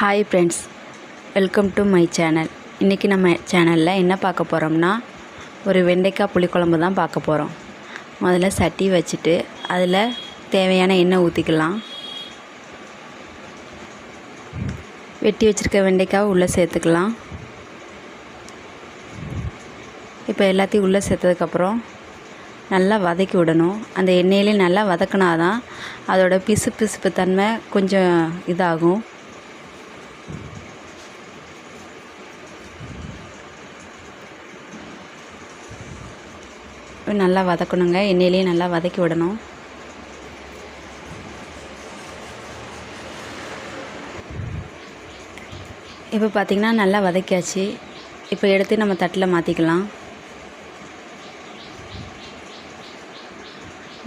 Hi friends, welcome to my channel. இன்றைக்கி நம்ம சேனலில் என்ன பார்க்க போகிறோம்னா ஒரு வெண்டைக்காய் புளிக்குழம்பு தான் பார்க்க போகிறோம். முதல்ல சட்டி வச்சுட்டு அதில் தேவையான எண்ணெய் ஊற்றிக்கலாம். வெட்டி வச்சுருக்க வெண்டைக்காய் உள்ளே சேர்த்துக்கலாம். இப்போ எல்லாத்தையும் உள்ளே சேர்த்ததுக்கப்புறம் நல்லா வதக்கி விடணும். அந்த எண்ணெயிலே நல்லா வதக்கினா தான் அதோட பிசுப்பு தன்மை கொஞ்சம் இதாகும். நல்லா வதக்கணுங்க. எண்ணெயிலேயே நல்லா வதக்கி விடணும். இப்போ பார்த்திங்கன்னா நல்லா வதக்கியாச்சு. இப்போ எடுத்து நம்ம தட்டில் மாற்றிக்கலாம்.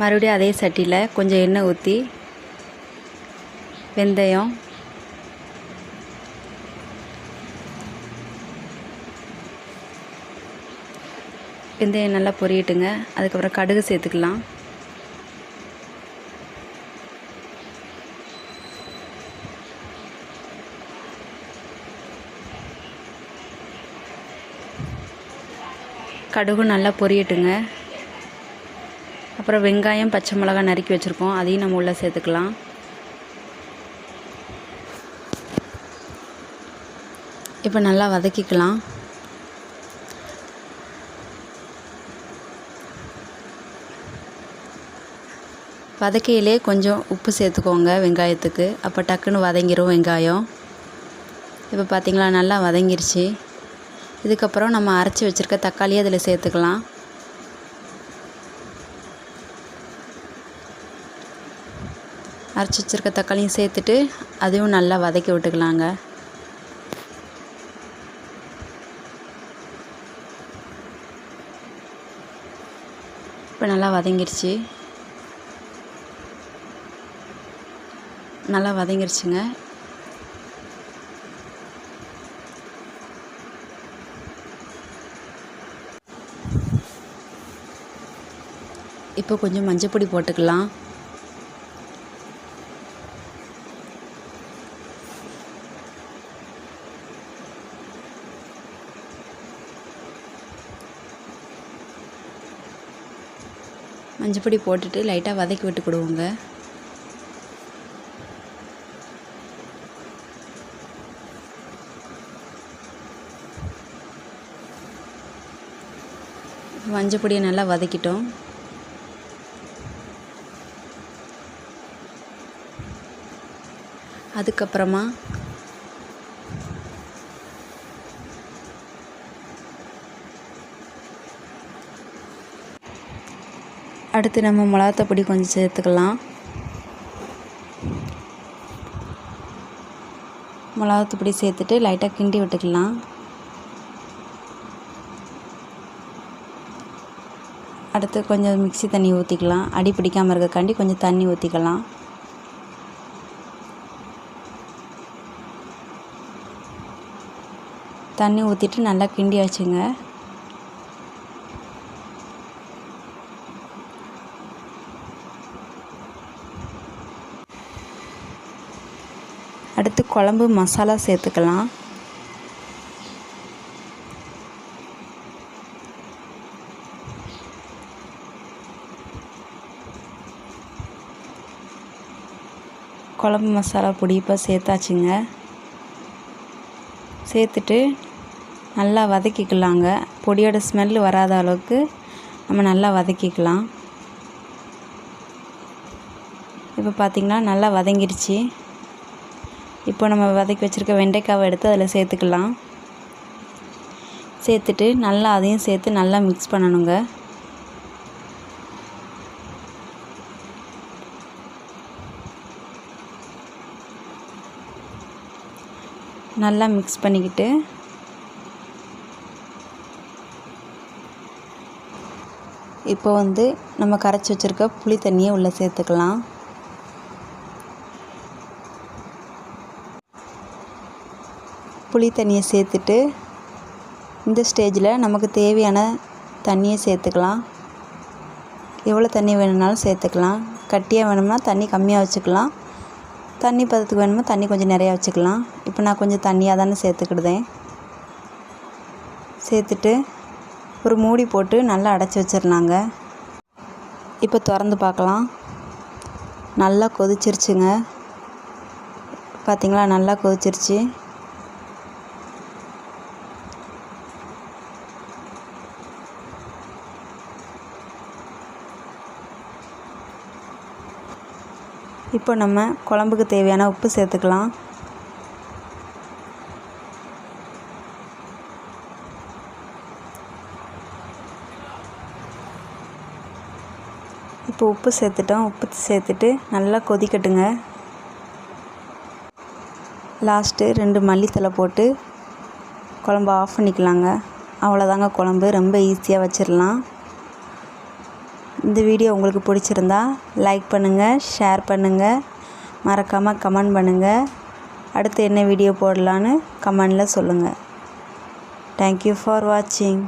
மறுபடியும் அதே சட்டியில் கொஞ்சம் எண்ணெய் ஊற்றி வெந்தயம், வெந்தயம் நல்லா பொரியட்டுங்க. அதுக்கப்புறம் கடுகு சேர்த்துக்கலாம். கடுகு நல்லா பொரியட்டுங்க. அப்புறம் வெங்காயம், பச்சை மிளகாய் நறுக்கி வச்சுருக்கோம், அதையும் நம்ம உள்ளே சேர்த்துக்கலாம். இப்போ நல்லா வதக்கிக்கலாம். வதக்கையிலே கொஞ்சம் உப்பு சேர்த்துக்கோங்க வெங்காயத்துக்கு, அப்போ டக்குன்னு வதங்கிரும் வெங்காயம். இப்போ பார்த்திங்களா நல்லா வதங்கிருச்சு. இதுக்கப்புறம் நம்ம அரைச்சி வச்சுருக்க தக்காளியை அதில் சேர்த்துக்கலாம். அரைச்சி வச்சுருக்க தக்காளியும் சேர்த்துட்டு அதையும் நல்லா வதக்கி விட்டுக்கலாங்க. இப்போ நல்லா வதங்கிருச்சு. நல்லா வதங்கிருச்சுங்க. இப்போ கொஞ்சம் மஞ்சள் பொடி போட்டுக்கலாம். மஞ்சள் பொடி போட்டுட்டு லைட்டாக வதக்கி விட்டுக்கிடுவோங்க. மஞ்சள் பொடியை நல்லா வதக்கிட்டோம். அதுக்கப்புறமா அடுத்து நம்ம மிளகாத்தூள் பொடி கொஞ்சம் சேர்த்துக்கலாம். மிளகாத்தூள் பொடி சேர்த்துட்டு லைட்டாக கிண்டி விட்டுக்கலாம். அடுத்து கொஞ்சம் மிக்ஸி தண்ணி ஊற்றிக்கலாம். அடி பிடிக்காமல் இருக்கக்காண்டி கொஞ்சம் தண்ணி ஊற்றிக்கலாம். தண்ணி ஊற்றிட்டு நல்லா கிண்டி வச்சுங்க. அடுத்து குழம்பு மசாலா சேர்த்துக்கலாம். குழம்பு மசாலா பொடி இப்போ சேர்த்தாச்சுங்க. சேர்த்துட்டு நல்லா வதக்கிக்கலாங்க. பொடியோட ஸ்மெல் வராத அளவுக்கு நம்ம நல்லா வதக்கிக்கலாம். இப்போ பார்த்திங்கன்னா நல்லா வதங்கிருச்சு. இப்போ நம்ம வதக்கி வச்சுருக்க வெண்டைக்காவை எடுத்து அதில் சேர்த்துக்கலாம். சேர்த்துட்டு நல்லா அதையும் சேர்த்து நல்லா மிக்ஸ் பண்ணணுங்க. நல்லா மிக்ஸ் பண்ணிக்கிட்டு இப்போ நம்ம கரைச்சி வச்சுருக்க புளி தண்ணியை உள்ளே சேர்த்துக்கலாம். புளி தண்ணியை சேர்த்துட்டு இந்த ஸ்டேஜில் நமக்கு தேவையான தண்ணியை சேர்த்துக்கலாம். எவ்வளோ தண்ணி வேணும்னாலும் சேர்த்துக்கலாம். கட்டியாக வேணும்னா தண்ணி கம்மியாக வச்சுக்கலாம். தண்ணி பதத்துக்கு வேணுமோ தண்ணி கொஞ்சம் நிறையா வச்சுக்கலாம். இப்போ நான் கொஞ்சம் தண்ணியாக தானே சேர்த்துக்கிடுதேன். சேர்த்துட்டு ஒரு மூடி போட்டு நல்லா அடைச்சி வச்சிடலாங்க. இப்போ திறந்து பார்க்கலாம். நல்லா கொதிச்சிருச்சுங்க. பார்த்திங்களா, நல்லா கொதிச்சிருச்சு. இப்போ நம்ம குழம்புக்கு தேவையான உப்பு சேர்த்துக்கலாம். இப்போ உப்பு சேர்த்துட்டோம். உப்பு சேர்த்துட்டு நல்லா கொதிக்கட்டுங்க. லாஸ்ட்டு 2 மல்லித்தழை போட்டு குழம்பு ஆஃப் பண்ணிக்கலாங்க. அவ்வளோதாங்க குழம்பு. ரொம்ப ஈஸியாக வச்சிடலாம். இந்த வீடியோ உங்களுக்கு பிடிச்சிருந்தா லைக் பண்ணுங்கள், ஷேர் பண்ணுங்கள், மறக்காமல் கமெண்ட் பண்ணுங்கள். அடுத்து என்ன வீடியோ போடலான்னு கமெண்டில் சொல்லுங்கள். தேங்க்யூ ஃபார் வாட்சிங்.